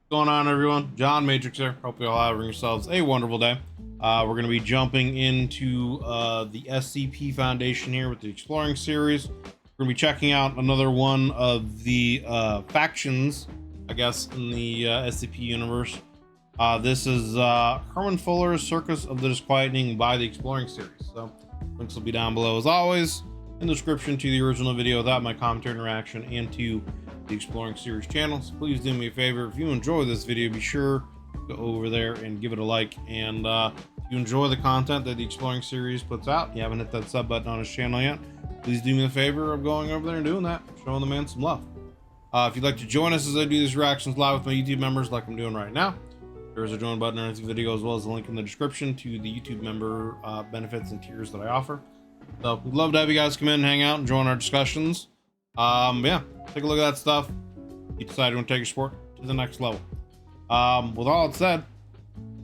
Going on, everyone? John Matrix here. Hope you all having yourselves a wonderful day. We're going to be jumping into the SCP Foundation here with the Exploring series. We're going to be checking out another one of the factions, I guess, in the SCP universe. This is Herman Fuller's Circus of the Disquieting by the Exploring series. So links will be down below as always in the description to the original video, that my commentary interaction, and to the Exploring series channels. Please do me a favor, if you enjoy this video, be sure to go over there and give it a like. And if you enjoy the content that the Exploring series puts out, you haven't hit that sub button on his channel yet, please do me the favor of going over there and doing that, showing the man some love. If you'd like to join us as I do these reactions live with my YouTube members like I'm doing right now, there is a join button underneath the video, as well as a link in the description to the YouTube member benefits and tiers that I offer. So we'd love to have you guys come in and hang out and join our discussions. Yeah, take a look at that stuff. You decide you want to take your sport to the next level. With all that said,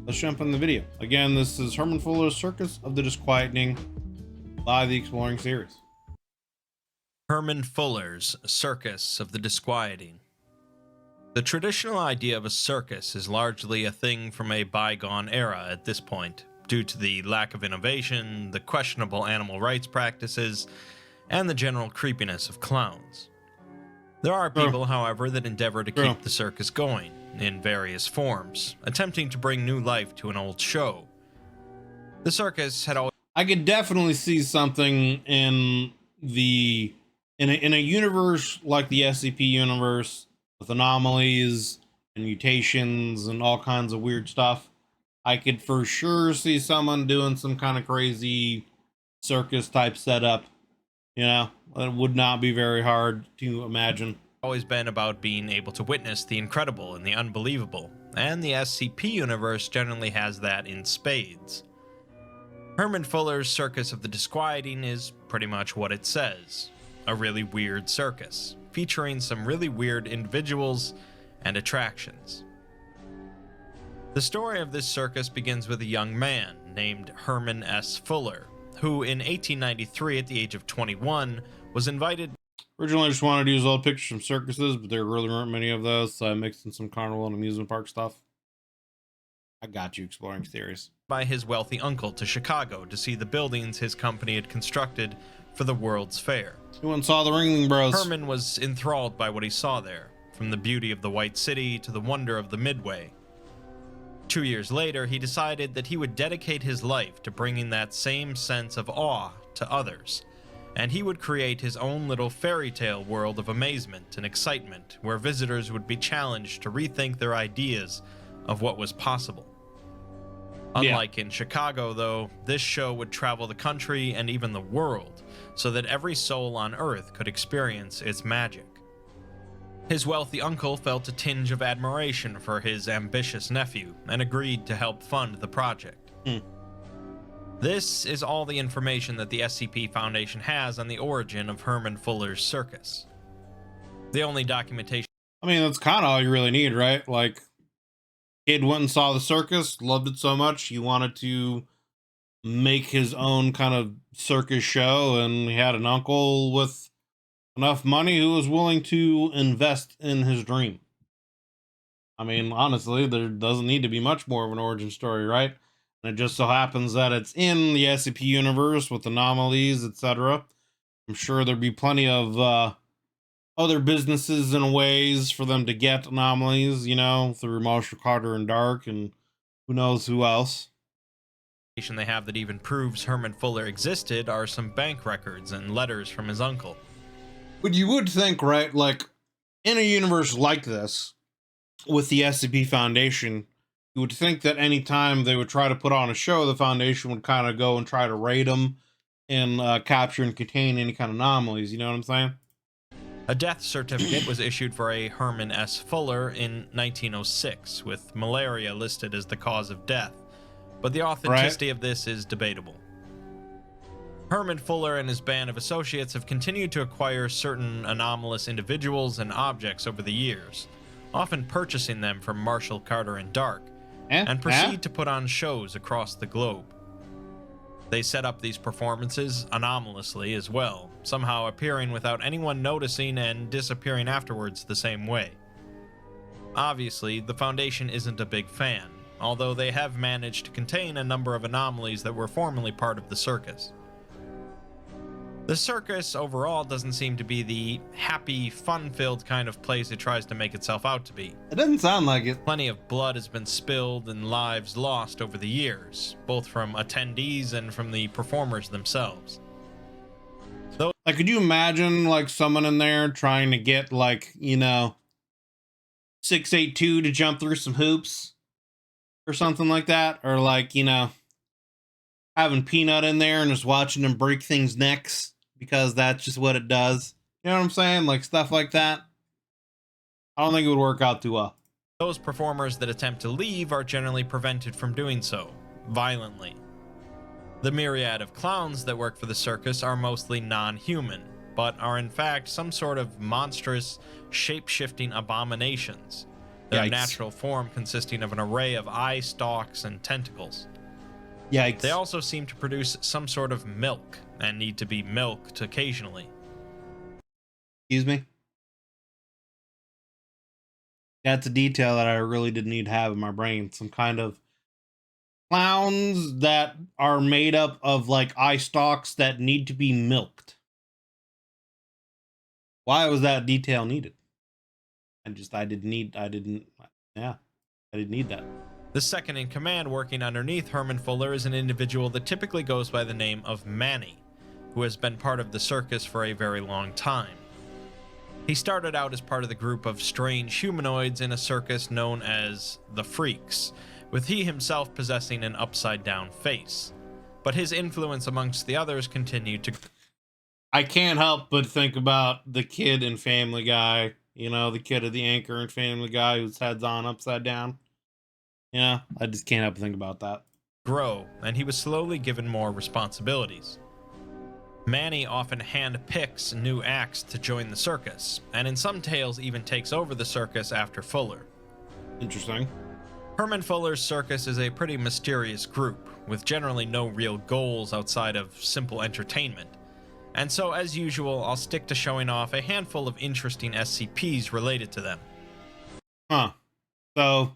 let's jump in the video. Again, this is Herman Fuller's Circus of the Disquieting by the Exploring series. Herman Fuller's Circus of the Disquieting. The traditional idea of a circus is largely a thing from a bygone era at this point, due to the lack of innovation, the questionable animal rights practices, and the general creepiness of clowns. There are people, however, that endeavor to keep the circus going, in various forms, attempting to bring new life to an old show. The circus had always... I could definitely see something in a universe like the SCP universe, with anomalies and mutations and all kinds of weird stuff. I could for sure see someone doing some kind of crazy circus type setup. You know, it would not be very hard to imagine. Always been about being able to witness the incredible and the unbelievable, and the SCP universe generally has that in spades. Herman Fuller's Circus of the Disquieting is pretty much what it says. A really weird circus, featuring some really weird individuals and attractions. The story of this circus begins with a young man named Herman S. Fuller, who in 1893, at the age of 21, was invited... Originally, I just wanted to use old pictures from circuses, but there really weren't many of those, so I mixed in some carnival and amusement park stuff. I got you, Exploring theories. ...by his wealthy uncle to Chicago to see the buildings his company had constructed for the World's Fair. He went and saw the Ringling Bros. Herman was enthralled by what he saw there, from the beauty of the White City to the wonder of the Midway. 2 years later, he decided that he would dedicate his life to bringing that same sense of awe to others, and he would create his own little fairy tale world of amazement and excitement, where visitors would be challenged to rethink their ideas of what was possible. Unlike in Chicago, though, this show would travel the country and even the world, so that every soul on Earth could experience its magic. His wealthy uncle felt a tinge of admiration for his ambitious nephew and agreed to help fund the project. This is all the information that the SCP Foundation has on the origin of Herman Fuller's circus. The only documentation... I mean, that's kind of all you really need, right? Like, kid went and saw the circus, loved it so much, he wanted to make his own kind of circus show, and he had an uncle with enough money who was willing to invest in his dream. I mean, honestly, there doesn't need to be much more of an origin story, right? And it just so happens that it's in the SCP universe with anomalies, etc. I'm sure there'd be plenty of other businesses and ways for them to get anomalies, you know, through Marshall Carter and Dark, and who knows who else. They have that even proves Herman Fuller existed are some bank records and letters from his uncle. But you would think, right, like, in a universe like this, with the SCP Foundation, you would think that any time they would try to put on a show, the Foundation would kind of go and try to raid them and capture and contain any kind of anomalies, you know what I'm saying? A death certificate was issued for a Herman S. Fuller in 1906, with malaria listed as the cause of death, but the authenticity of this is debatable. Herman Fuller and his band of associates have continued to acquire certain anomalous individuals and objects over the years, often purchasing them from Marshall Carter and Dark, and proceed to put on shows across the globe. They set up these performances anomalously as well, somehow appearing without anyone noticing and disappearing afterwards the same way. Obviously, the Foundation isn't a big fan, although they have managed to contain a number of anomalies that were formerly part of the Circus. The Circus overall doesn't seem to be the happy, fun-filled kind of place it tries to make itself out to be. It doesn't sound like it. Plenty of blood has been spilled and lives lost over the years, both from attendees and from the performers themselves. Like, could you imagine, like, someone in there trying to get, like, 682 to jump through some hoops or something like that? Or, like, having Peanut in there and just watching him break things necks because that's just what it does. You know what I'm saying? Like, stuff like that. I don't think it would work out too well. Those performers that attempt to leave are generally prevented from doing so, violently. The myriad of clowns that work for the circus are mostly non-human, but are in fact some sort of monstrous, shape-shifting abominations, their Yikes. natural form consisting of an array of eye stalks and tentacles. Yikes. They also seem to produce some sort of milk, and need to be milked occasionally. Excuse me? That's a detail that I really didn't need to have in my brain. Some kind of clowns that are made up of, like, eye stalks that need to be milked. Why was that detail needed? I didn't need that. The second in command working underneath Herman Fuller is an individual that typically goes by the name of Manny, who has been part of the circus for a very long time. He started out as part of the group of strange humanoids in a circus known as the Freaks, with he himself possessing an upside-down face. But his influence amongst the others continued to... I can't help but think about the kid in Family Guy. The kid of the anchor in Family Guy whose head's on upside down. Yeah, I just can't help but think about that. grow, and he was slowly given more responsibilities. Manny often hand-picks new acts to join the circus, and in some tales even takes over the circus after Fuller. Interesting. Herman Fuller's circus is a pretty mysterious group, with generally no real goals outside of simple entertainment. And so, as usual, I'll stick to showing off a handful of interesting SCPs related to them. So,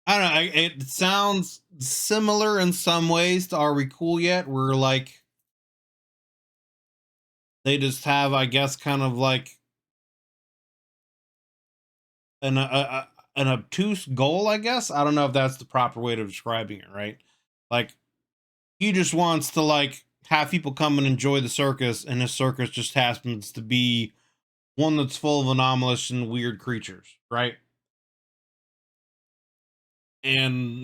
I don't know, it sounds similar in some ways to Are We Cool Yet? Where, like, they just have, I guess, kind of like an obtuse goal, I guess. I don't know if that's the proper way of describing it, right? Like, he just wants to, like, have people come and enjoy the circus, and his circus just happens to be one that's full of anomalous and weird creatures, right? And,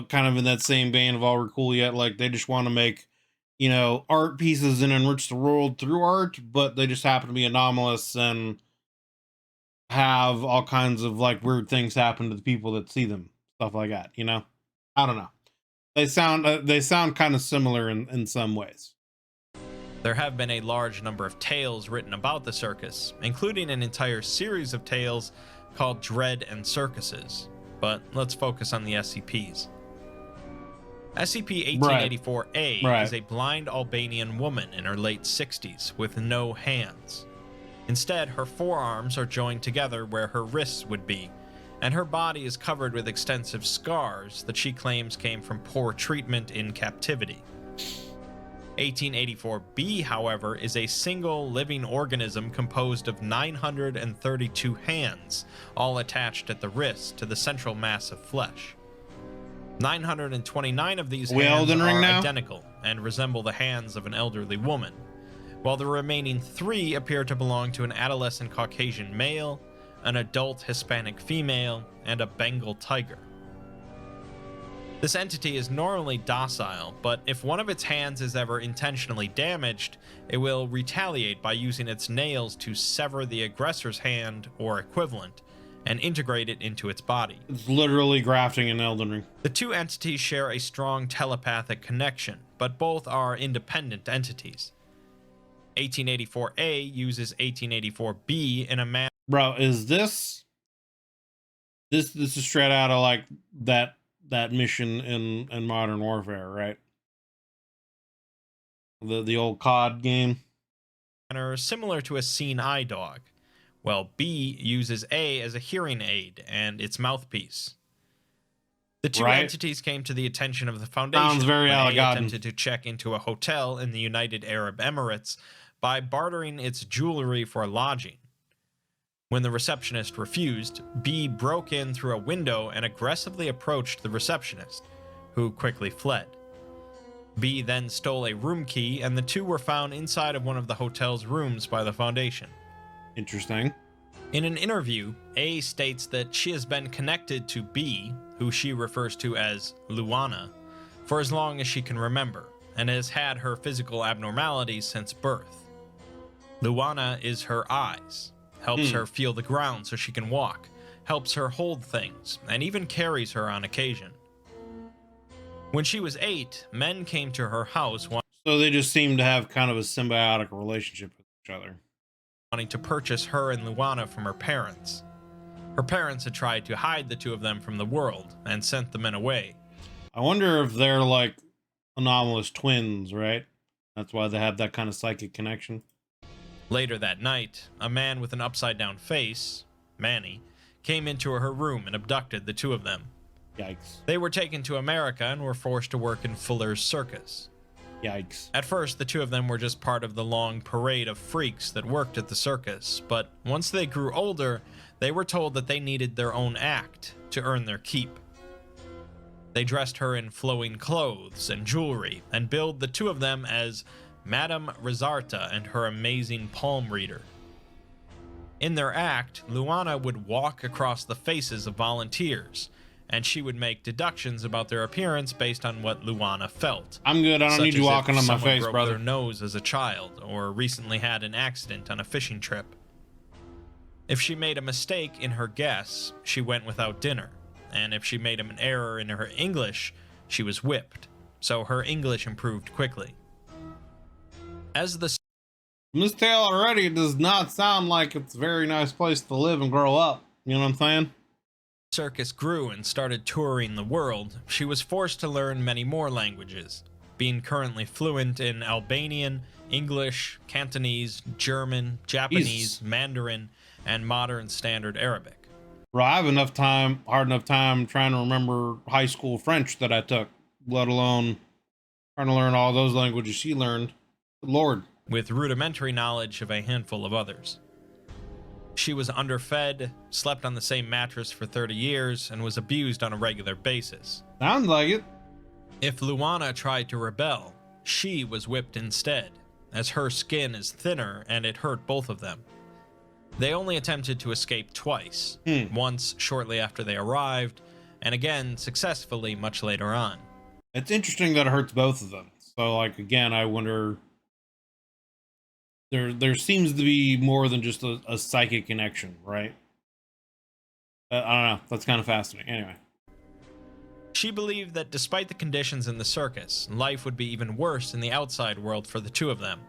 kind of in that same vein of All We're Cool Yet, like, they just want to make, art pieces and enrich the world through art, but they just happen to be anomalous and have all kinds of, like, weird things happen to the people that see them, stuff like that. I don't know. They sound kind of similar in some ways. There have been a large number of tales written about the circus, including an entire series of tales called Dread and Circuses. But let's focus on the SCPs. SCP-1884-A Right. is a blind Albanian woman in her late 60s with no hands. Instead, her forearms are joined together where her wrists would be, and her body is covered with extensive scars that she claims came from poor treatment in captivity. 1884-B, however, is a single living organism composed of 932 hands, all attached at the wrist to the central mass of flesh. 929 of these hands are identical and resemble the hands of an elderly woman, while the remaining 3 appear to belong to an adolescent Caucasian male, an adult Hispanic female, and a Bengal tiger. This entity is normally docile, but if one of its hands is ever intentionally damaged, it will retaliate by using its nails to sever the aggressor's hand or equivalent and integrate it into its body. It's literally grafting in Elden Ring. The 2 entities share a strong telepathic connection, but both are independent entities. 1884-A uses 1884-B in a manner... Bro, is this is straight out of, like, that mission in Modern Warfare, right? The old COD game. Similar to a seen eye dog, while B uses A as a hearing aid and its mouthpiece. The two Right. entities came to the attention of the Foundation Sounds very when A Alagadden. attempted to check into a hotel in the United Arab Emirates by bartering its jewelry for lodging. When the receptionist refused, B broke in through a window and aggressively approached the receptionist, who quickly fled. B then stole a room key, and the two were found inside of one of the hotel's rooms by the Foundation. Interesting. In an interview, A states that she has been connected to B, who she refers to as Luana, for as long as she can remember, and has had her physical abnormalities since birth. Luana is her eyes, helps her feel the ground so she can walk, helps her hold things, and even carries her on occasion. When she was 8, men came to her house So they just seem to have kind of a symbiotic relationship with each other. wanting to purchase her and Luana from her parents. Her parents had tried to hide the two of them from the world and sent the men away. I wonder if they're like anomalous twins, right? That's why they have that kind of psychic connection. Later that night, a man with an upside-down face, Manny, came into her room and abducted the two of them. Yikes. They were taken to America and were forced to work in Fuller's Circus. Yikes. At first, the two of them were just part of the long parade of freaks that worked at the circus, but once they grew older, they were told that they needed their own act to earn their keep. They dressed her in flowing clothes and jewelry and billed the two of them as Madame Rizarta and her amazing palm reader. In their act, Luana would walk across the faces of volunteers, and she would make deductions about their appearance based on what Luana felt. I'm good. I don't Such need you as if walking on my someone face, broke brother. their nose as a child, or recently had an accident on a fishing trip. If she made a mistake in her guess, she went without dinner, and if she made an error in her English, she was whipped, so her English improved quickly. As the From this tale already, it does not sound like it's a very nice place to live and grow up. You know what I'm saying? circus grew and started touring the world, she was forced to learn many more languages, being currently fluent in Albanian, English, Cantonese, German, Japanese, Jesus. Mandarin, and modern standard Arabic. Bro, I have hard enough time trying to remember high school French that I took, let alone trying to learn all those languages she learned. Good Lord. With rudimentary knowledge of a handful of others. She was underfed, slept on the same mattress for 30 years, and was abused on a regular basis. Sounds like it. If Luana tried to rebel, she was whipped instead, as her skin is thinner and it hurt both of them. They only attempted to escape twice, once shortly after they arrived, and again successfully much later on. It's interesting that it hurts both of them. So, like, again, I wonder... There seems to be more than just a psychic connection, right? I don't know. That's kind of fascinating. Anyway. She believed that despite the conditions in the circus, life would be even worse in the outside world for the two of them.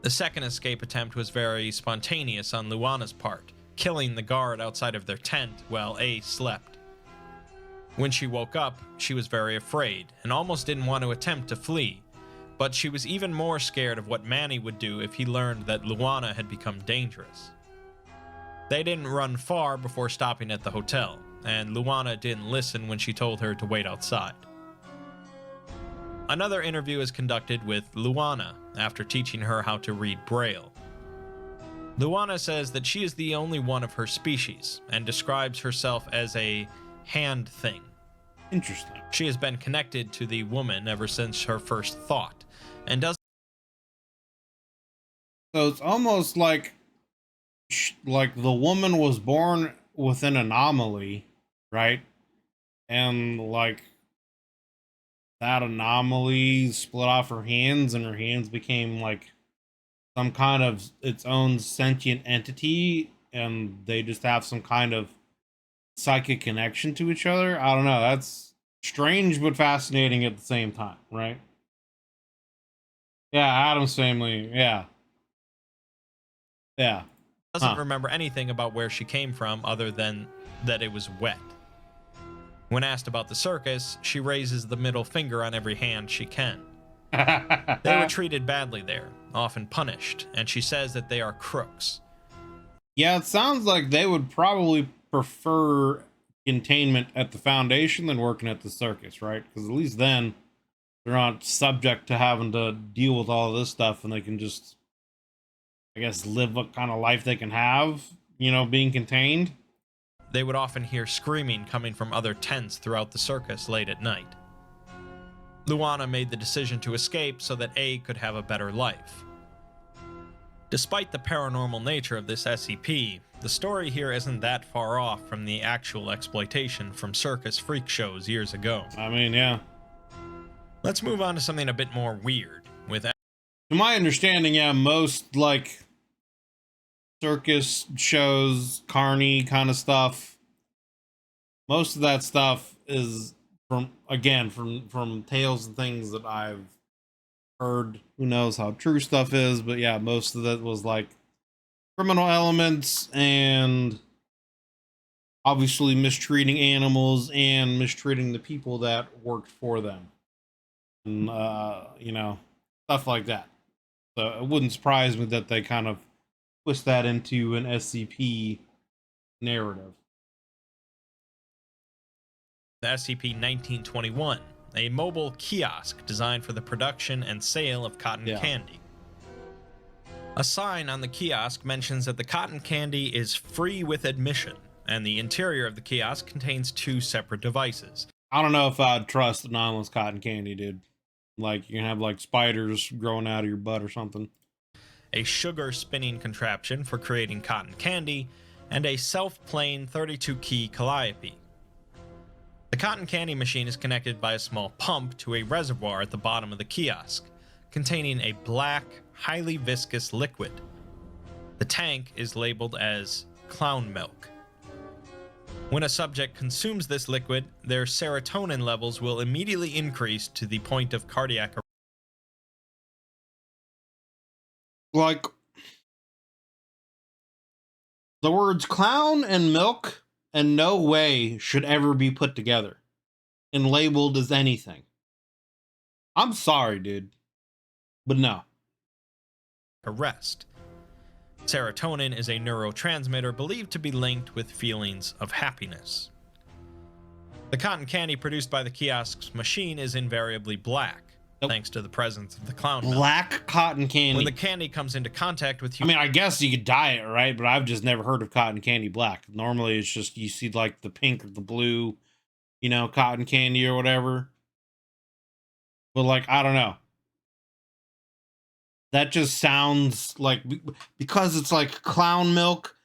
The second escape attempt was very spontaneous on Luana's part, killing the guard outside of their tent while A slept. When she woke up, she was very afraid and almost didn't want to attempt to flee, but she was even more scared of what Manny would do if he learned that Luana had become dangerous. They didn't run far before stopping at the hotel, and Luana didn't listen when she told her to wait outside. Another interview is conducted with Luana after teaching her how to read Braille. Luana says that she is the only one of her species and describes herself as a hand thing. Interesting. She has been connected to the woman ever since her first thought, and does. So it's almost like the woman was born with an anomaly, right? And like that anomaly split off her hands, and her hands became like some kind of its own sentient entity, and they just have some kind of psychic connection to each other. I don't know. That's strange but fascinating at the same time, right? Yeah, Adam's family. Yeah. doesn't remember anything about where she came from other than that it was wet. When asked about the circus, she raises the middle finger on every hand she can. They were treated badly there, often punished, and she says that they are crooks. Yeah, it sounds like they would probably prefer containment at the Foundation than working at the Circus, right? Because at least then they're not subject to having to deal with all this stuff, and they can just, I guess, live what kind of life they can have, being contained. They would often hear screaming coming from other tents throughout the circus late at night. Luana made the decision to escape so that A could have a better life. Despite the paranormal nature of this SCP, the story here isn't that far off from the actual exploitation from circus freak shows years ago. I mean, yeah. Let's move on to something a bit more weird. To my understanding, yeah, most like circus shows, carny kind of stuff, most of that stuff is from tales and things that I've heard. Who knows how true stuff is, but yeah, most of that was like criminal elements and obviously mistreating animals and mistreating the people that worked for them, and stuff like that. So it wouldn't surprise me that they kind of twist that into an SCP narrative. The SCP-1921, a mobile kiosk designed for the production and sale of cotton candy. A sign on the kiosk mentions that the cotton candy is free with admission, and the interior of the kiosk contains 2 separate devices. I don't know if I'd trust anonymous cotton candy, dude. Like, you can have like spiders growing out of your butt or something. A sugar spinning contraption for creating cotton candy, and a self-playing 32-key calliope. The cotton candy machine is connected by a small pump to a reservoir at the bottom of the kiosk, containing a black, highly viscous liquid. The tank is labeled as clown milk. When a subject consumes this liquid, their serotonin levels will immediately increase to the point of cardiac arrest. Like, the words clown and milk in no way should ever be put together and labeled as anything. I'm sorry, dude, but no. Arrest. Serotonin is a neurotransmitter believed to be linked with feelings of happiness. The cotton candy produced by the kiosk's machine is invariably black, thanks to the presence of the clown milk. Black cotton candy. When the candy comes into contact with you, I mean, I guess you could dye it, right? But I've just never heard of cotton candy black. Normally, it's just you see like the pink or the blue, cotton candy or whatever. But like, I don't know. That just sounds like, because it's like clown milk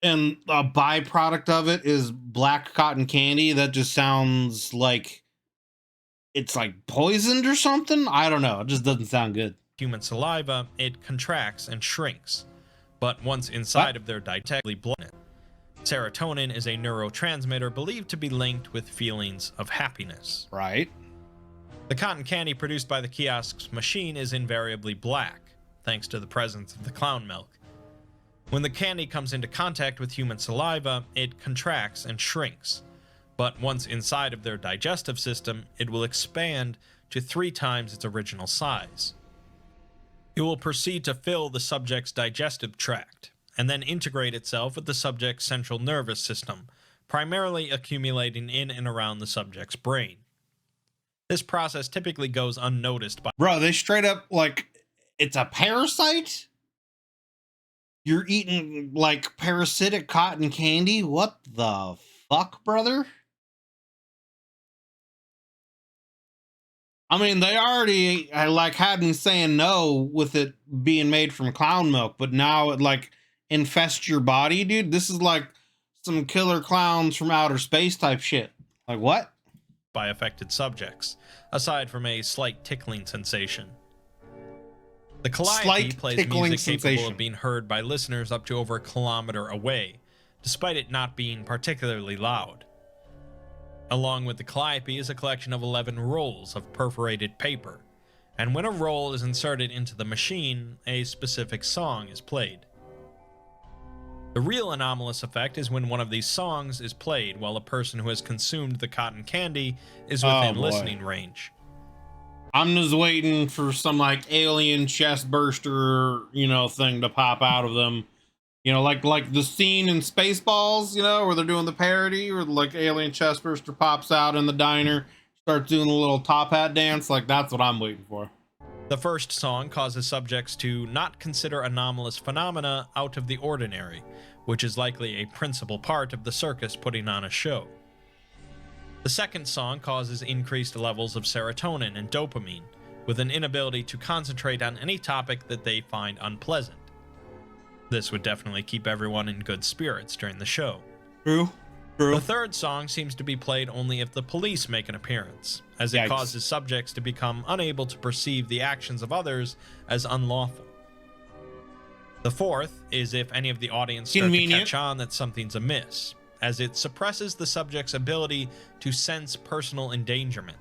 and a byproduct of it is black cotton candy. That just sounds like it's like poisoned or something. I don't know. It just doesn't sound good. Human saliva, it contracts and shrinks, but once inside of their digestively blood. Serotonin is a neurotransmitter believed to be linked with feelings of happiness. Right. The cotton candy produced by the kiosk's machine is invariably black, thanks to the presence of the clown milk. When the candy comes into contact with human saliva, it contracts and shrinks, but once inside of their digestive system, it will expand to 3 times its original size. It will proceed to fill the subject's digestive tract, and then integrate itself with the subject's central nervous system, primarily accumulating in and around the subject's brain. This process typically goes unnoticed by— Bro, they straight up, like, it's a parasite? You're eating, like, parasitic cotton candy? What the fuck, brother? I mean, they already, like, had me saying no with it being made from clown milk, but now it, like, infests your body, dude. This is like some killer clowns from outer space type shit. Like, what? By affected subjects, aside from a slight tickling sensation. The calliope plays music capable of being heard by listeners up to over a kilometer away, despite it not being particularly loud. Along with the calliope is a collection of 11 rolls of perforated paper, and when a roll is inserted into the machine, a specific song is played. The real anomalous effect is when one of these songs is played while a person who has consumed the cotton candy is within listening range. I'm just waiting for some like alien chest burster, thing to pop out of them You know, like the scene in Spaceballs, you know, where they're doing the parody, where like alien chestburster pops out in the diner, starts doing a little top hat dance. Like that's what I'm waiting for. The first song causes subjects to not consider anomalous phenomena out of the ordinary, which is likely a principal part of the circus putting on a show. The second song causes increased levels of serotonin and dopamine, with an inability to concentrate on any topic that they find unpleasant. This would definitely keep everyone in good spirits during the show. True. The third song seems to be played only if the police make an appearance, as it Yikes. causes subjects to become unable to perceive the actions of others as unlawful. The fourth is if any of the audience start to catch on that something's amiss, as it suppresses the subject's ability to sense personal endangerment.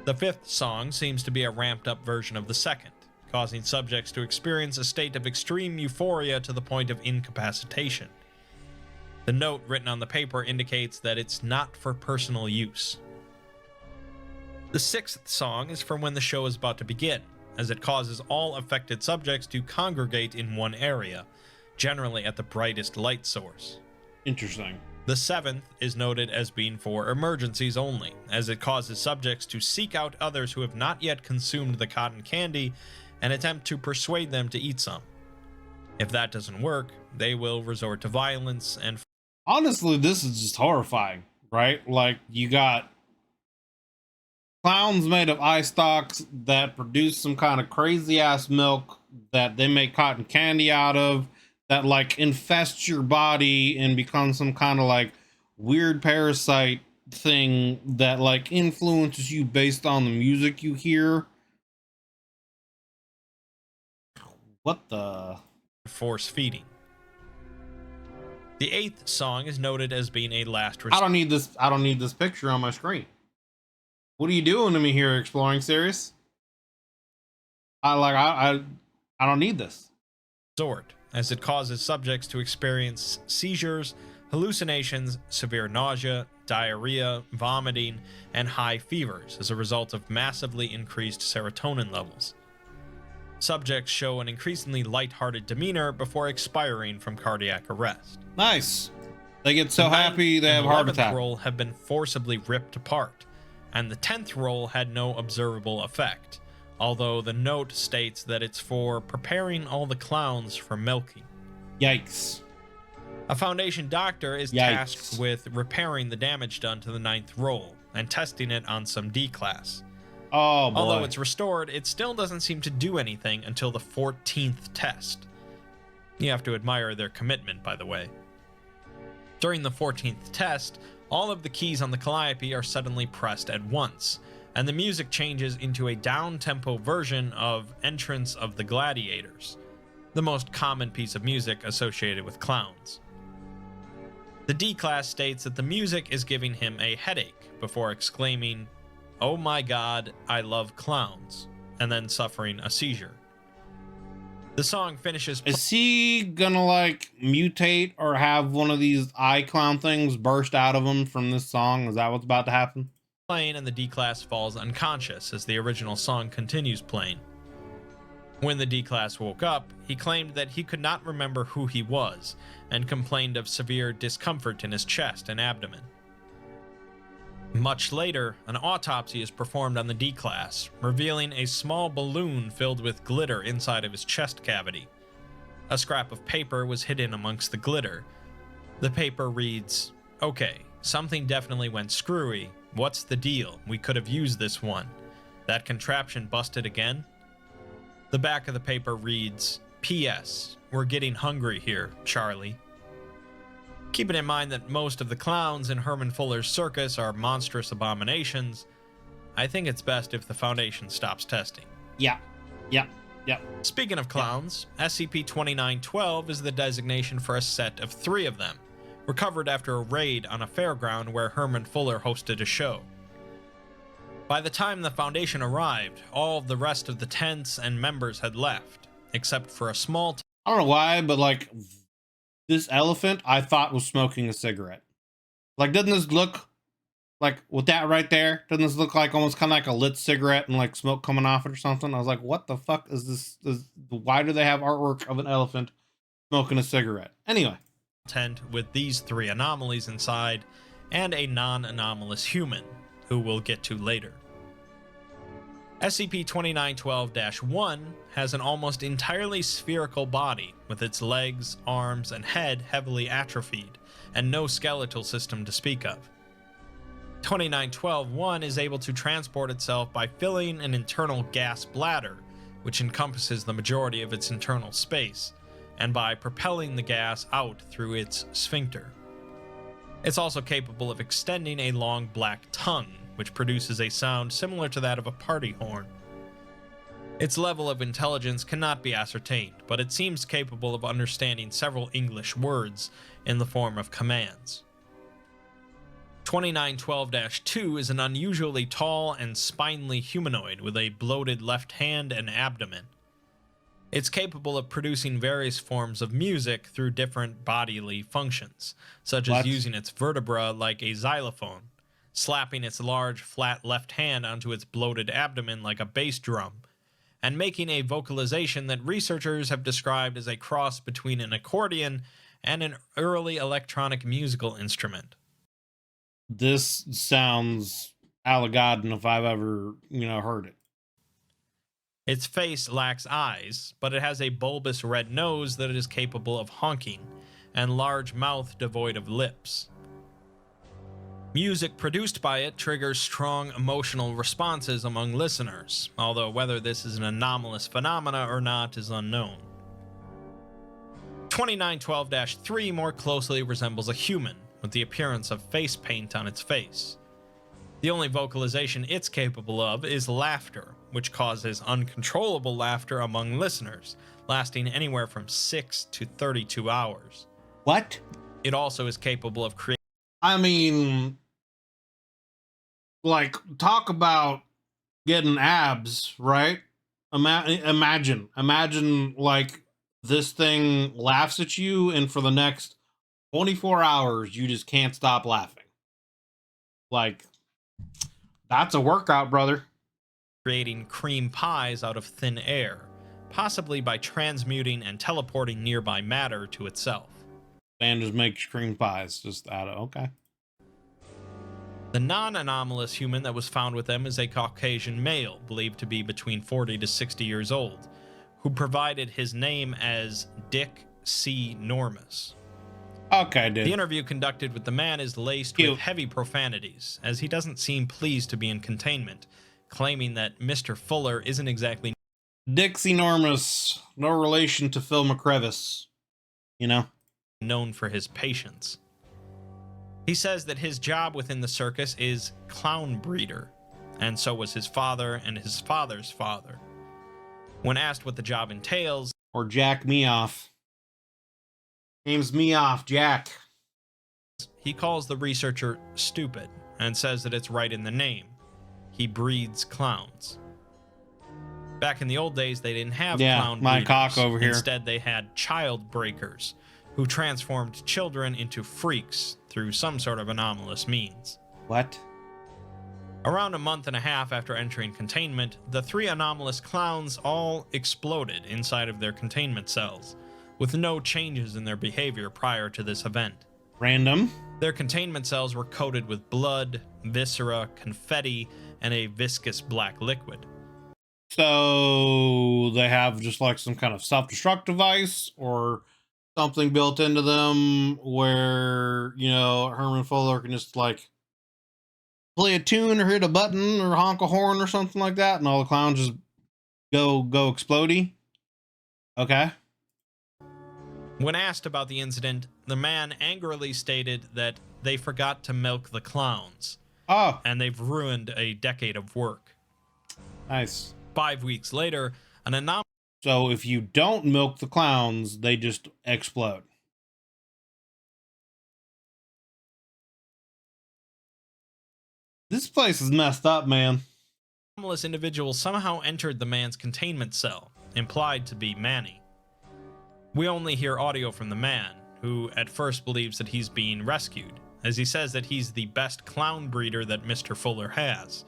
The fifth song seems to be a ramped up version of the second, causing subjects to experience a state of extreme euphoria to the point of incapacitation. The note written on the paper indicates that it's not for personal use. The sixth song is from when the show is about to begin, as it causes all affected subjects to congregate in one area, generally at the brightest light source. Interesting. The seventh is noted as being for emergencies only, as it causes subjects to seek out others who have not yet consumed the cotton candy and attempt to persuade them to eat some. If that doesn't work, they will resort to violence and... Honestly, this is just horrifying, right? Like, you got clowns made of eye stalks that produce some kind of crazy ass milk that they make cotton candy out of, that like infests your body and becomes some kind of like weird parasite thing that like influences you based on the music you hear. What the? Force feeding. The eighth song is noted as being a last resort. I don't need this picture on my screen. What are you doing to me here, Exploring Series? I don't need this. As it causes subjects to experience seizures, hallucinations, severe nausea, diarrhea, vomiting, and high fevers as a result of massively increased serotonin levels. Subjects show an increasingly lighthearted demeanor before expiring from cardiac arrest. Nice. They get so happy they have a heart attack. The 11th roll have been forcibly ripped apart, and the 10th roll had no observable effect, although the note states that it's for preparing all the clowns for milking. Yikes. A Foundation doctor is tasked with repairing the damage done to the 9th roll and testing it on some D-class. Oh, boy. Although it's restored, it still doesn't seem to do anything until the 14th test. You have to admire their commitment, by the way. During the 14th test, all of the keys on the calliope are suddenly pressed at once, and the music changes into a down-tempo version of Entrance of the Gladiators, the most common piece of music associated with clowns. The D-class states that the music is giving him a headache before exclaiming, "Oh my god, I love clowns," and then suffering a seizure. The song finishes... Is he gonna like mutate or have one of these eye clown things burst out of him from this song? Is that what's about to happen? Playing, and the D-class falls unconscious as the original song continues playing. When the D-class woke up, he claimed that he could not remember who he was and complained of severe discomfort in his chest and abdomen. Much later, an autopsy is performed on the D-class, revealing a small balloon filled with glitter inside of his chest cavity. A scrap of paper was hidden amongst the glitter. The paper reads, "Okay, something definitely went screwy. What's the deal? We could have used this one. That contraption busted again?" The back of the paper reads, "P.S. We're getting hungry here, Charlie." Keeping in mind that most of the clowns in Herman Fuller's circus are monstrous abominations, I think it's best if the Foundation stops testing. Yeah. Speaking of clowns, SCP-2912 is the designation for a set of 3 of them, recovered after a raid on a fairground where Herman Fuller hosted a show. By the time the Foundation arrived, all of the rest of the tents and members had left, except for a small... I don't know why, but like this elephant I thought was smoking a cigarette. Like, doesn't this look like, with that right there, doesn't this look like almost kind of like a lit cigarette and like smoke coming off it or something? I was like, what the fuck is this? Why do they have artwork of an elephant smoking a cigarette. Anyway. Tent with these 3 anomalies inside and a non-anomalous human, who we'll get to later. SCP-2912-1 has an almost entirely spherical body, with its legs, arms, and head heavily atrophied, and no skeletal system to speak of. 2912-1 is able to transport itself by filling an internal gas bladder, which encompasses the majority of its internal space, and by propelling the gas out through its sphincter. It's also capable of extending a long black tongue, which produces a sound similar to that of a party horn. Its level of intelligence cannot be ascertained, but it seems capable of understanding several English words in the form of commands. 2912-2 is an unusually tall and spindly humanoid with a bloated left hand and abdomen. It's capable of producing various forms of music through different bodily functions, such as using its vertebra like a xylophone, slapping its large, flat left hand onto its bloated abdomen like a bass drum, and making a vocalization that researchers have described as a cross between an accordion and an early electronic musical instrument. This sounds Alagadden if I've ever, heard it. Its face lacks eyes, but it has a bulbous red nose that is capable of honking, and large mouth devoid of lips. Music produced by it triggers strong emotional responses among listeners, although whether this is an anomalous phenomena or not is unknown. 2912-3 more closely resembles a human, with the appearance of face paint on its face. The only vocalization it's capable of is laughter, which causes uncontrollable laughter among listeners, lasting anywhere from 6 to 32 hours. What? It also is capable of creating... talk about getting abs, right? Imagine, this thing laughs at you, and for the next 24 hours, you just can't stop laughing. That's a workout, brother. Creating cream pies out of thin air, possibly by transmuting and teleporting nearby matter to itself. And just makes cream pies, just out of, okay. The non-anomalous human that was found with them is a Caucasian male, believed to be between 40 to 60 years old, who provided his name as Dick C. Normus. Okay, dude. The interview conducted with the man is laced with heavy profanities, as he doesn't seem pleased to be in containment, claiming that Mr. Fuller isn't exactly Dixie Normus, no relation to Phil McCrevis, known for his patience. He says that his job within the circus is clown breeder, and so was his father and his father's father. When asked what the job entails, or Jack me off. Name's me off, Jack. He calls the researcher stupid and says that it's right in the name. He breeds clowns. Back in the old days, they didn't have clown breeders. My cock over here. Instead, they had child breakers, who transformed children into freaks through some sort of anomalous means. What? Around a month and a half after entering containment, the 3 anomalous clowns all exploded inside of their containment cells, with no changes in their behavior prior to this event. Random. Their containment cells were coated with blood, viscera, confetti, and a viscous black liquid. So they have just some kind of self-destruct device or something built into them where, Herman Fuller can just play a tune or hit a button or honk a horn or something like that, and all the clowns just go explodey. Okay. When asked about the incident, the man angrily stated that they forgot to milk the clowns. Oh. And they've ruined a decade of work. Nice. 5 weeks later, an anomaly... So if you don't milk the clowns, they just explode. This place is messed up, man. Anomalous individual somehow entered the man's containment cell, implied to be Manny. We only hear audio from the man, who at first believes that he's being rescued, as he says that he's the best clown breeder that Mr. Fuller has.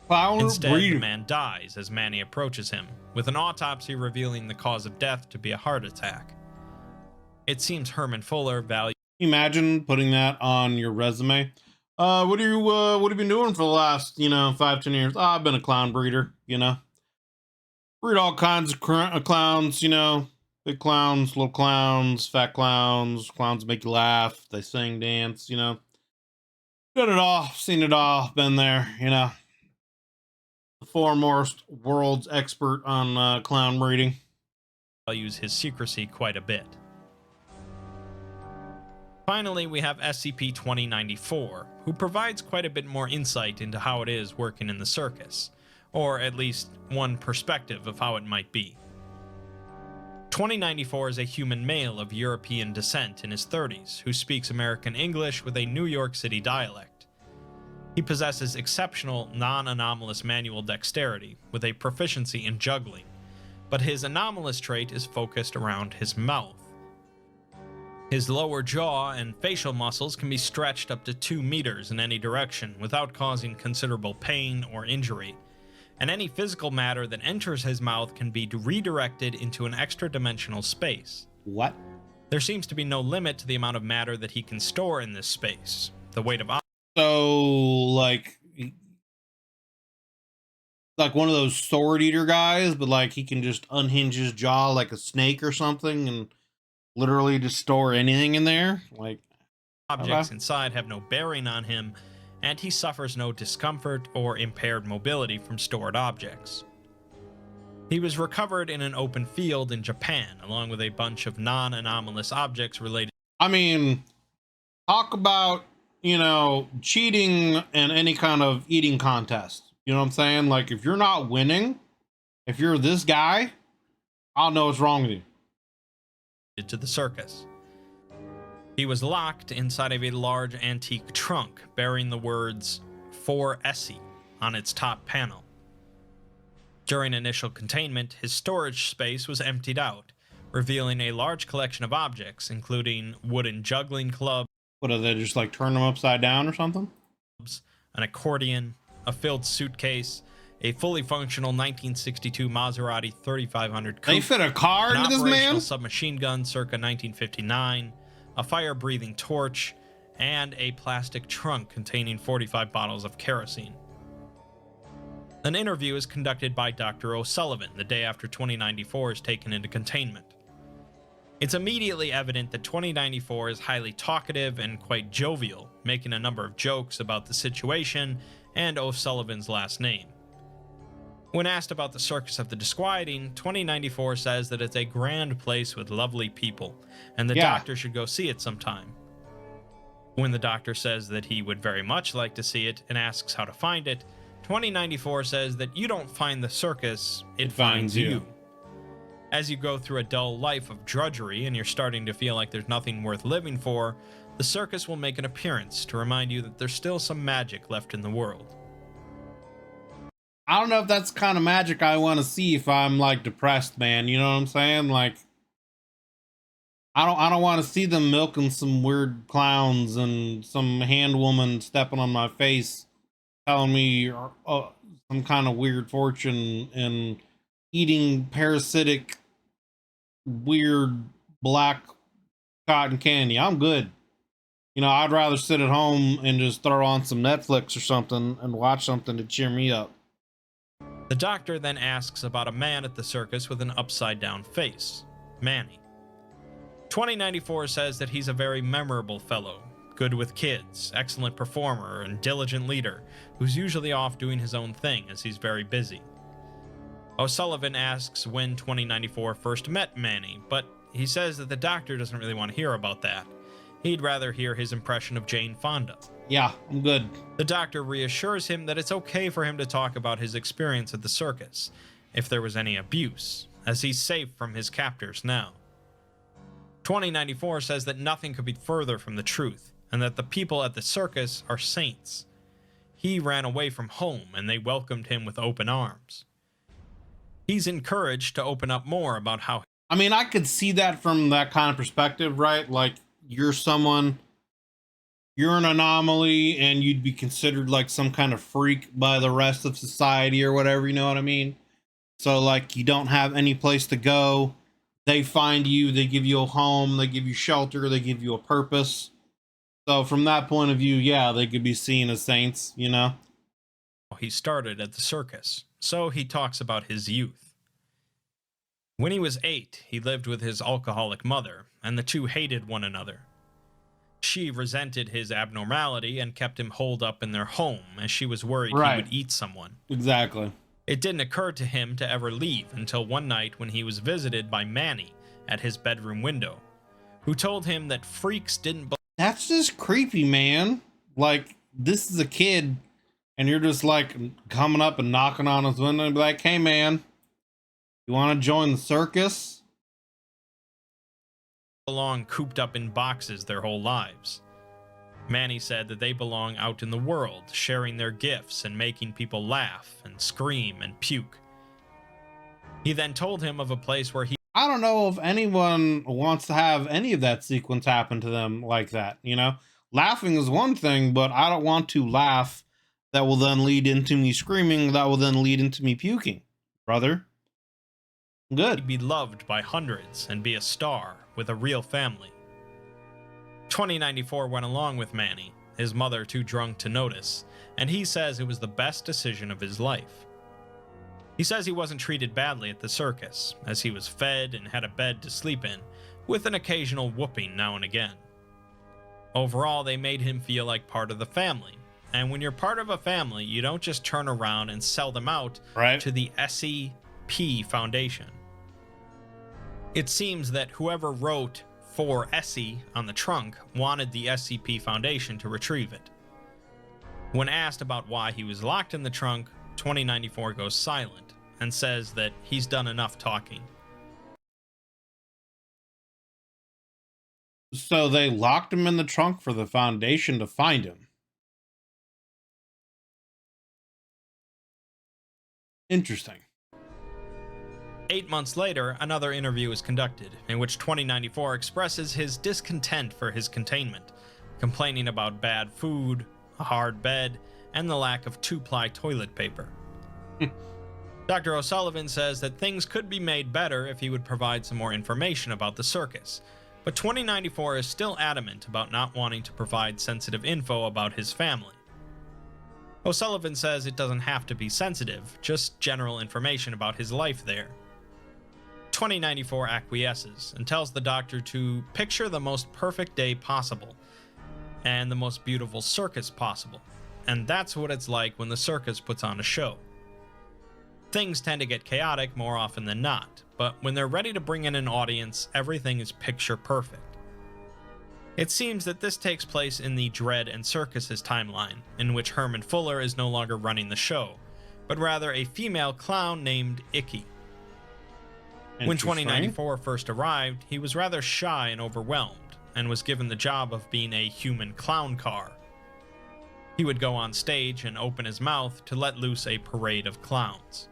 Instead, the man dies as Manny approaches him, with an autopsy revealing the cause of death to be a heart attack. It seems Herman Fuller valued Imagine putting that on your resume. What have you been doing for the last, 5-10 years? I've been a clown breeder, breed all kinds of clowns, big clowns, little clowns, fat clowns, clowns make you laugh, they sing, dance, done it all, seen it all, been there, the foremost world's expert on clown breeding. values his secrecy quite a bit. Finally, we have SCP-2094, who provides quite a bit more insight into how it is working in the circus, or at least one perspective of how it might be. 2094 is a human male of European descent in his 30s who speaks American English with a New York City dialect. He possesses exceptional non-anomalous manual dexterity with a proficiency in juggling, but his anomalous trait is focused around his mouth. His lower jaw and facial muscles can be stretched up to 2 meters in any direction without causing considerable pain or injury, and any physical matter that enters his mouth can be redirected into an extra-dimensional space. What? There seems to be no limit to the amount of matter that he can store in this space. The weight of So, like one of those sword eater guys, but like he can just unhinge his jaw like a snake or something and literally just store anything in there. Like objects inside have no bearing on him, and he suffers no discomfort or impaired mobility from stored objects. He was recovered in an open field in Japan, along with a bunch of non-anomalous objects related. I mean, talk about, cheating in any kind of eating contest. You know what I'm saying? Like, if you're not winning, if you're this guy, I'll know what's wrong with you. To the circus. He was locked inside of a large antique trunk bearing the words "For Essie" on its top panel. During initial containment, his storage space was emptied out, revealing a large collection of objects, including wooden juggling clubs. What do they just like turn them upside down or something? An accordion, a filled suitcase, a fully functional 1962 Maserati 3500 coupe. They fit a car into this man? Submachine gun circa 1959, a fire-breathing torch, and a plastic trunk containing 45 bottles of kerosene. An interview is conducted by Dr. O'Sullivan the day after 2094 is taken into containment. It's immediately evident that 2094 is highly talkative and quite jovial, making a number of jokes about the situation and O'Sullivan's last name. When asked about the Circus of the Disquieting, 2094 says that it's a grand place with lovely people, and the doctor should go see it sometime. When the doctor says that he would very much like to see it and asks how to find it, 2094 says that you don't find the circus, it finds you. As you go through a dull life of drudgery and you're starting to feel like there's nothing worth living for, the circus will make an appearance to remind you that there's still some magic left in the world. I don't know if that's the kind of magic I want to see if I'm like depressed, man. You know what I'm saying? Like, I don't want to see them milking some weird clowns and some hand woman stepping on my face, telling me some kind of weird fortune and eating parasitic, weird black cotton candy. I'm good. I'd rather sit at home and just throw on some Netflix or something and watch something to cheer me up. The doctor then asks about a man at the circus with an upside-down face, Manny. 2094 says that he's a very memorable fellow, good with kids, excellent performer, and diligent leader, who's usually off doing his own thing as he's very busy. O'Sullivan asks when 2094 first met Manny, but he says that the doctor doesn't really want to hear about that. He'd rather hear his impression of Jane Fonda. Yeah, I'm good. The doctor reassures him that it's okay for him to talk about his experience at the circus, if there was any abuse, as he's safe from his captors now. 2094 says that nothing could be further from the truth, and that the people at the circus are saints. He ran away from home, and they welcomed him with open arms. He's encouraged to open up more about how... I mean, I could see that from that kind of perspective, right? Like, you're an anomaly and you'd be considered like some kind of freak by the rest of society or whatever, you know what I mean? So like you don't have any place to go, they find you, they give you a home, they give you shelter, they give you a purpose. So from that point of view, yeah, they could be seen as saints, you know? He started at the circus, so he talks about his youth. When he was 8, he lived with his alcoholic mother, and the two hated one another. She resented his abnormality and kept him holed up in their home as she was worried he Right. would eat someone. Exactly. It didn't occur to him to ever leave until one night when he was visited by Manny at his bedroom window, who told him that freaks didn't That's just creepy, man. Like, this is a kid, and you're just like coming up and knocking on his window and be like, hey, man, you want to join the circus? belong cooped up in boxes their whole lives. Manny said that they belong out in the world, sharing their gifts and making people laugh and scream and puke. He then told him of a place where he I don't know if anyone wants to have any of that sequence happen to them like that, you know? Laughing is one thing, but I don't want to laugh that will then lead into me screaming, that will then lead into me puking. Brother. Good. he'd be loved by hundreds and be a star with a real family. 2094 went along with Manny, his mother too drunk to notice, and he says it was the best decision of his life. He says he wasn't treated badly at the circus, as he was fed and had a bed to sleep in, with an occasional whooping now and again. Overall, they made him feel like part of the family, and when you're part of a family, you don't just turn around and sell them out Right. to the SCP Foundation. It seems that whoever wrote for Essie on the trunk wanted the SCP Foundation to retrieve it. When asked about why he was locked in the trunk, 2094 goes silent and says that he's done enough talking. So they locked him in the trunk for the Foundation to find him. Interesting. 8 months later, another interview is conducted, in which 2094 expresses his discontent for his containment, complaining about bad food, a hard bed, and the lack of 2-ply toilet paper. Dr. O'Sullivan says that things could be made better if he would provide some more information about the circus, but 2094 is still adamant about not wanting to provide sensitive info about his family. O'Sullivan says it doesn't have to be sensitive, just general information about his life there. 2094 acquiesces and tells the doctor to picture the most perfect day possible and the most beautiful circus possible, and that's what it's like when the circus puts on a show. Things tend to get chaotic more often than not, but when they're ready to bring in an audience, everything is picture perfect. It seems that this takes place in the Dread and Circus's timeline, in which Herman Fuller is no longer running the show, but rather a female clown named Icky. When 2094 first arrived, he was rather shy and overwhelmed, and was given the job of being a human clown car. He would go on stage and open his mouth to let loose a parade of clowns.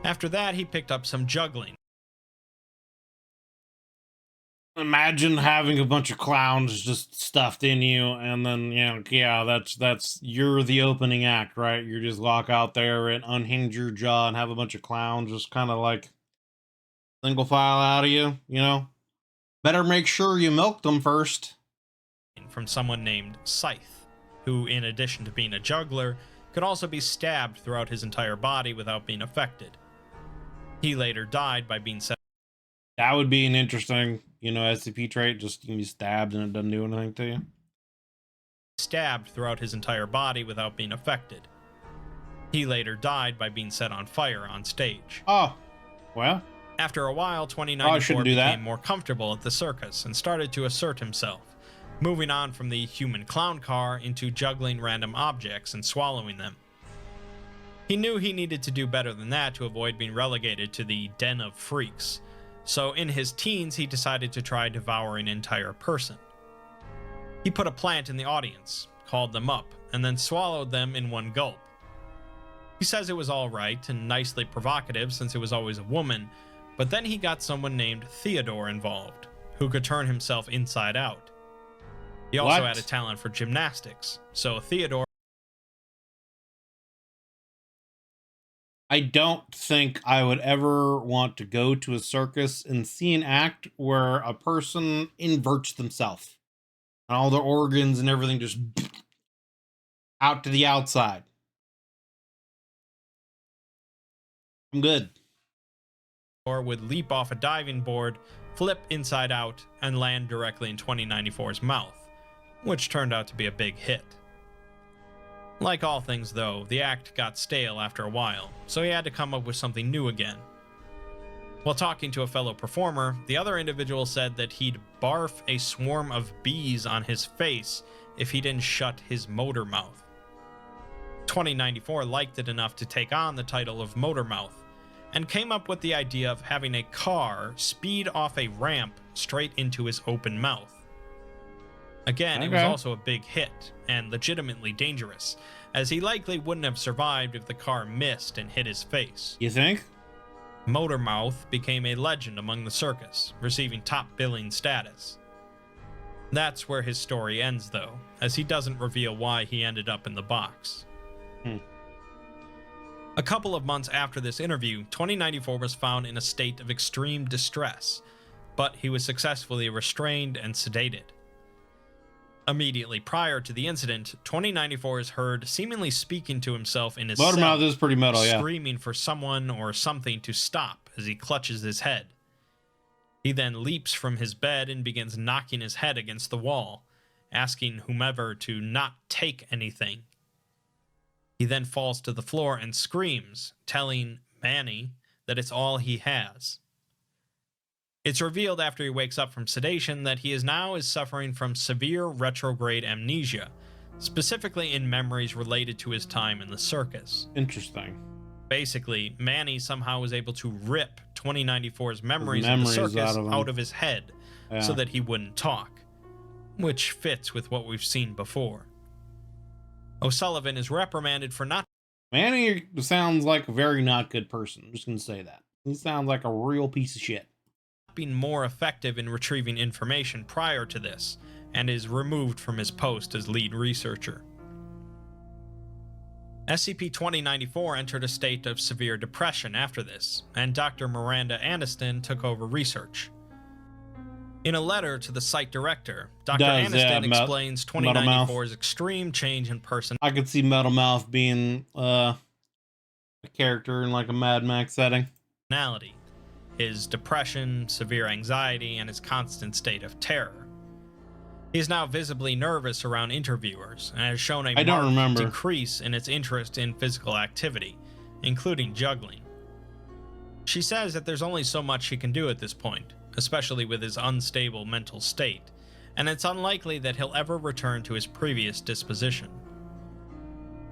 After that, he picked up some juggling. Imagine having a bunch of clowns just stuffed in you, and then yeah, that's you're the opening act, right? You just walk out there and unhinge your jaw and have a bunch of clowns just kind of like single file out of you, you know? Better make sure you milk them first. From someone named Scythe, who, in addition to being a juggler, could also be stabbed throughout his entire body without being affected. He later died by being set. That would be an interesting, SCP trait. Just you be stabbed and it doesn't do anything to you. Stabbed throughout his entire body without being affected. He later died by being set on fire on stage. Oh, well. After a while, 2094 do that. became more comfortable at the circus and started to assert himself, moving on from the human clown car into juggling random objects and swallowing them. He knew he needed to do better than that to avoid being relegated to the den of freaks, so in his teens he decided to try devouring an entire person. He put a plant in the audience, called them up, and then swallowed them in one gulp. He says it was alright and nicely provocative since it was always a woman, but then he got someone named Theodore involved, who could turn himself inside out. He also had a talent for gymnastics, so Theodore... I don't think I would ever want to go to a circus and see an act where a person inverts themselves and all their organs and everything just out to the outside. I'm good. Or would leap off a diving board, flip inside out, and land directly in 2094's mouth, which turned out to be a big hit. Like all things, though, the act got stale after a while, so he had to come up with something new again. While talking to a fellow performer, the other individual said that he'd barf a swarm of bees on his face if he didn't shut his motor mouth. 2094 liked it enough to take on the title of Motor Mouth, and came up with the idea of having a car speed off a ramp straight into his open mouth. Again, It was also a big hit, and legitimately dangerous, as he likely wouldn't have survived if the car missed and hit his face. You think? Motor Mouth became a legend among the circus, receiving top billing status. That's where his story ends, though, as he doesn't reveal why he ended up in the box. A couple of months after this interview, 2094 was found in a state of extreme distress, but he was successfully restrained and sedated. Immediately prior to the incident, 2094 is heard seemingly speaking to himself in his cell, Motormouth is pretty metal, yeah. screaming for someone or something to stop as he clutches his head. He then leaps from his bed and begins knocking his head against the wall, asking whomever to not take anything. He then falls to the floor and screams, telling Manny that it's all he has. It's revealed after he wakes up from sedation that he is suffering from severe retrograde amnesia, specifically in memories related to his time in the circus. Interesting. Basically, Manny somehow was able to rip 2094's memories of the circus out of his head so that he wouldn't talk, which fits with what we've seen before. O'Sullivan is reprimanded for not... Manny sounds like a very not good person. I'm just going to say that. He sounds like a real piece of shit. ...being more effective in retrieving information prior to this, and is removed from his post as lead researcher. SCP-2094 entered a state of severe depression after this, and Dr. Miranda Aniston took over research. In a letter to the site director, Dr. Aniston explains 2094's extreme change in person. I could see Metal Mouth being a character in like a Mad Max setting. ...personality, his depression, severe anxiety, and his constant state of terror. He is now visibly nervous around interviewers and has shown a marked decrease in its interest in physical activity, including juggling. She says that there's only so much she can do at this point, especially with his unstable mental state, and it's unlikely that he'll ever return to his previous disposition.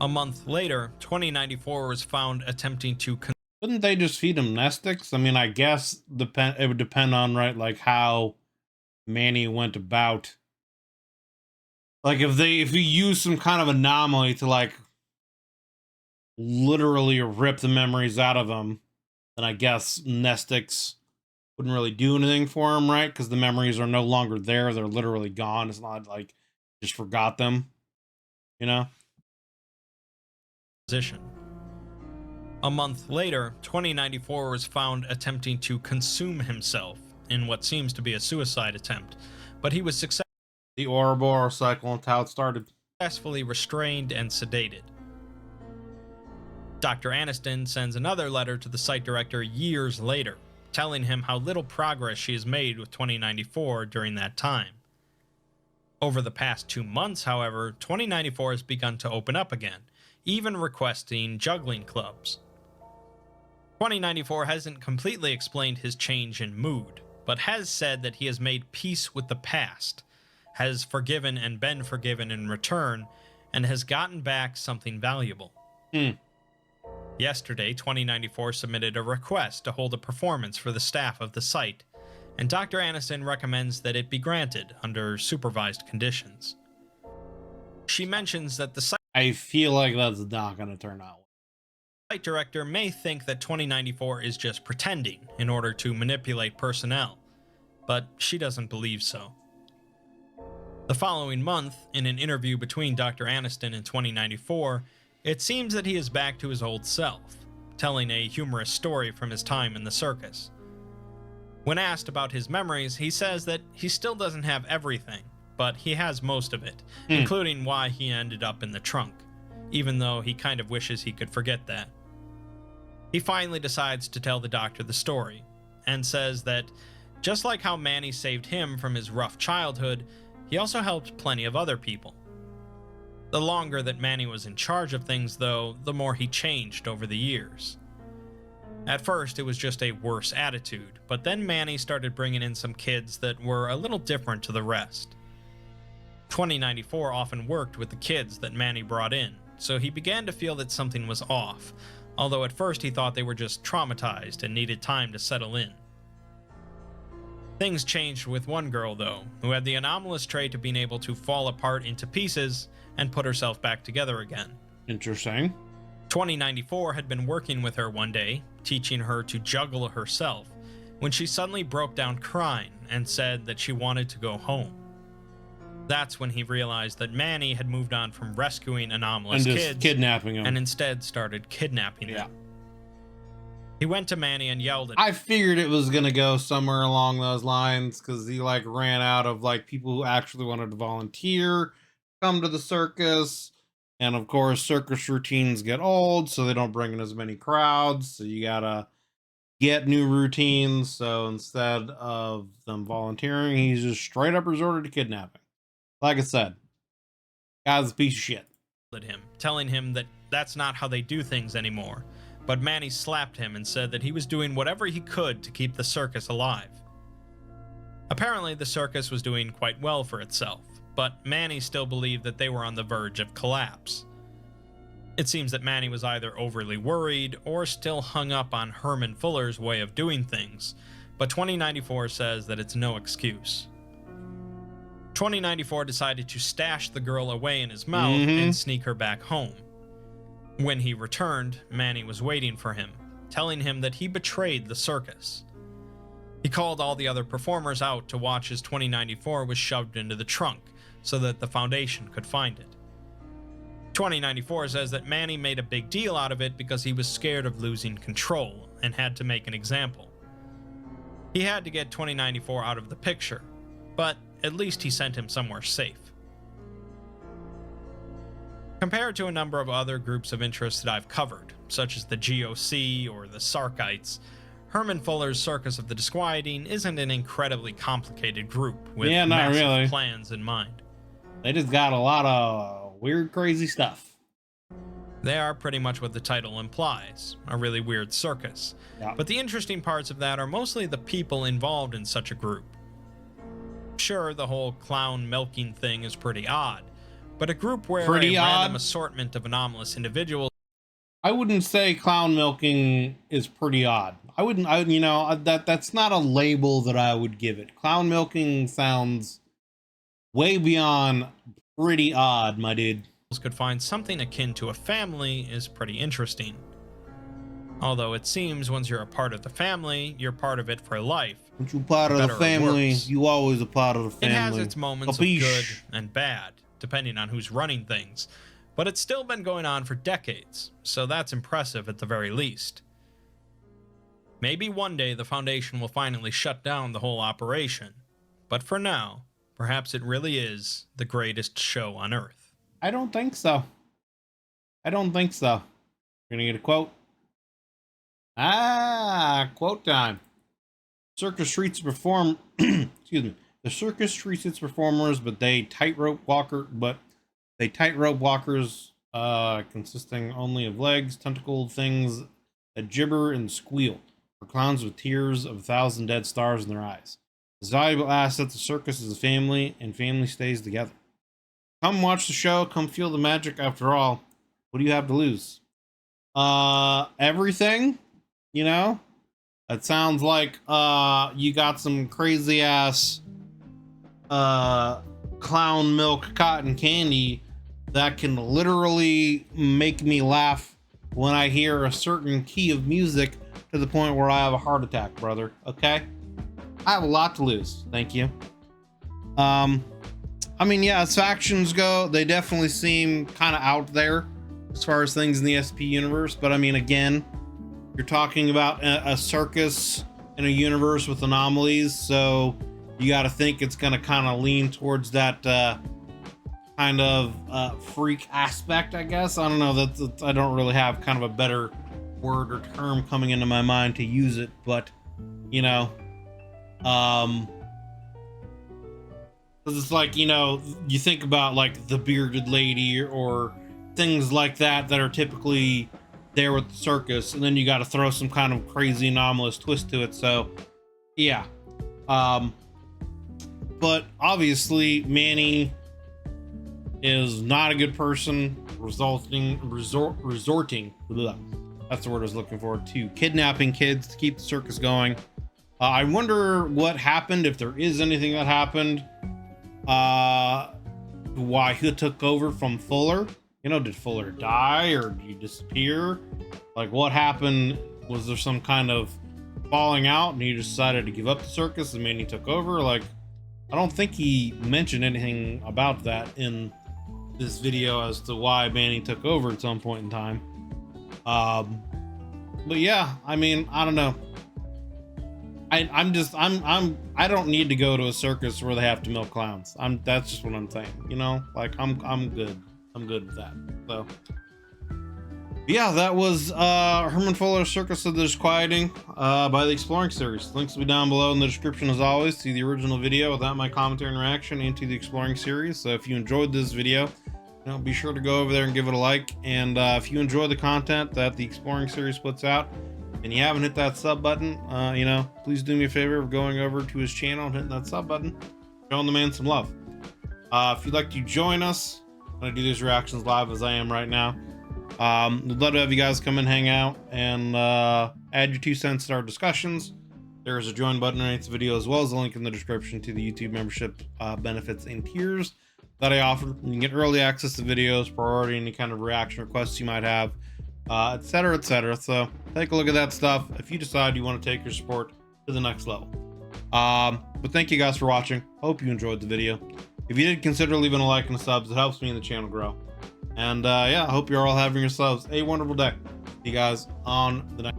A month later, 2094 was found attempting to... Couldn't they just feed him Nestix? I mean, I guess it would depend on, right, like how Manny went about. Like if you use some kind of anomaly to like literally rip the memories out of him, then I guess Nestix wouldn't really do anything for him, right? Because the memories are no longer there. They're literally gone. It's not like just forgot them, you know? A month later, 2094 was found attempting to consume himself in what seems to be a suicide attempt, but he was successful. The Ouroboros cycle and how it started. Successfully restrained and sedated. Dr. Aniston sends another letter to the site director years later, telling him how little progress she has made with 2094 during that time. Over the past 2 months, however, 2094 has begun to open up again, even requesting juggling clubs. 2094 hasn't completely explained his change in mood, but has said that he has made peace with the past, has forgiven and been forgiven in return, and has gotten back something valuable. Yesterday, 2094 submitted a request to hold a performance for the staff of the site, and Dr. Aniston recommends that it be granted under supervised conditions. She mentions that the site... I feel like that's not going to turn out. Site director may think that 2094 is just pretending in order to manipulate personnel, but she doesn't believe so. The following month, in an interview between Dr. Aniston and 2094, it seems that he is back to his old self, telling a humorous story from his time in the circus. When asked about his memories, he says that he still doesn't have everything, but he has most of it, including why he ended up in the trunk, even though he kind of wishes he could forget that. He finally decides to tell the doctor the story, and says that just like how Manny saved him from his rough childhood, he also helped plenty of other people. The longer that Manny was in charge of things, though, the more he changed over the years. At first, it was just a worse attitude, but then Manny started bringing in some kids that were a little different to the rest. 2094 often worked with the kids that Manny brought in, so he began to feel that something was off, although at first he thought they were just traumatized and needed time to settle in. Things changed with one girl, though, who had the anomalous trait of being able to fall apart into pieces and put herself back together again. Interesting. 2094 had been working with her one day, teaching her to juggle herself, when she suddenly broke down crying and said that she wanted to go home. That's when he realized that Manny had moved on from rescuing anomalous and kids kidnapping them, and instead started kidnapping them. He went to Manny and yelled at him. I figured it was gonna go somewhere along those lines because he like ran out of like people who actually wanted to volunteer, come to the circus, and of course circus routines get old, so they don't bring in as many crowds. So you gotta get new routines. So instead of them volunteering, he's just straight up resorted to kidnapping. Like I said, guy's a piece of shit. At him, telling him that that's not how they do things anymore. But Manny slapped him and said that he was doing whatever he could to keep the circus alive. Apparently, the circus was doing quite well for itself, but Manny still believed that they were on the verge of collapse. It seems that Manny was either overly worried or still hung up on Herman Fuller's way of doing things, but 2094 says that it's no excuse. 2094 decided to stash the girl away in his mouth and sneak her back home. When he returned, Manny was waiting for him, telling him that he betrayed the circus. He called all the other performers out to watch as 2094 was shoved into the trunk so that the Foundation could find it. 2094 says that Manny made a big deal out of it because he was scared of losing control and had to make an example. He had to get 2094 out of the picture, but at least he sent him somewhere safe. Compared to a number of other groups of interest that I've covered, such as the GOC or the Sarkites, Herman Fuller's Circus of the Disquieting isn't an incredibly complicated group with massive plans in mind. They just got a lot of weird, crazy stuff. They are pretty much what the title implies, a really weird circus. Yeah. But the interesting parts of that are mostly the people involved in such a group. Sure, the whole clown milking thing is pretty odd, but a group where a random assortment of anomalous individuals... I wouldn't say clown milking is pretty odd. That's not a label that I would give it. Clown milking sounds way beyond pretty odd, my dude. Could find something akin to a family is pretty interesting. Although it seems once you're a part of the family, you're part of it for life. Once you're part of the family, you always a part of the family. It has its moments of good and bad, depending on who's running things. But it's still been going on for decades, so that's impressive at the very least. Maybe one day the Foundation will finally shut down the whole operation. But for now, perhaps it really is the greatest show on Earth. I don't think so. I don't think so. We're gonna get a quote. Quote time. Circus treats perform excuse me. The circus treats its performers, but they tightrope walkers consisting only of legs, tentacled things that gibber and squeal, or clowns with tears of 1,000 dead stars in their eyes. This valuable asset, the circus is a family, and family stays together. Come watch the show, come feel the magic. After all, what do you have to lose? Everything, you know? It sounds like you got some crazy ass clown milk cotton candy that can literally make me laugh when I hear a certain key of music to the point where I have a heart attack, brother. Okay? I have a lot to lose. Thank you. I mean, yeah, as factions go, they definitely seem kind of out there as far as things in the SP universe. But I mean, again, you're talking about a circus in a universe with anomalies, so you got to think it's going to kind of lean towards that kind of freak aspect, I guess. I don't know. That's I don't really have kind of a better word or term coming into my mind to use it, but you know, it's like, you know, you think about like the bearded lady or things like that are typically there with the circus, and then you got to throw some kind of crazy anomalous twist to it. So yeah, but obviously Manny is not a good person, resorting blah, that's the word I was looking for, to kidnapping kids to keep the circus going. I wonder what happened, if there is anything that happened, why he took over from Fuller. You know, did Fuller die or did he disappear? Like, what happened? Was there some kind of falling out and he decided to give up the circus and Manny took over? Like, I don't think he mentioned anything about that in this video as to why Manny took over at some point in time. But yeah, I mean, I don't know. I don't need to go to a circus where they have to milk clowns. That's just what I'm saying, you know, like I'm good. I'm good with that. So yeah, that was Herman Fuller's Circus of the Disquieting by the Exploring series. Links will be down below in the description as always to the original video without my commentary and reaction, and to the Exploring series. So if you enjoyed this video, you know, be sure to go over there and give it a like. And if you enjoy the content that the Exploring series puts out and you haven't hit that sub button, you know, please do me a favor of going over to his channel and hitting that sub button, showing the man some love. If you'd like to join us, I'm gonna do these reactions live as I am right now. We'd love to have you guys come and hang out and add your 2 cents to our discussions. There is a join button underneath the video, as well as a link in the description to the YouTube membership benefits and tiers that I offer. You can get early access to videos, priority, any kind of reaction requests you might have, etc., etc. So take a look at that stuff if you decide you want to take your support to the next level. But thank you guys for watching. Hope you enjoyed the video. If you did, consider leaving a like and a sub. It helps me and the channel grow. And yeah, I hope you're all having yourselves a wonderful day. See you guys on the next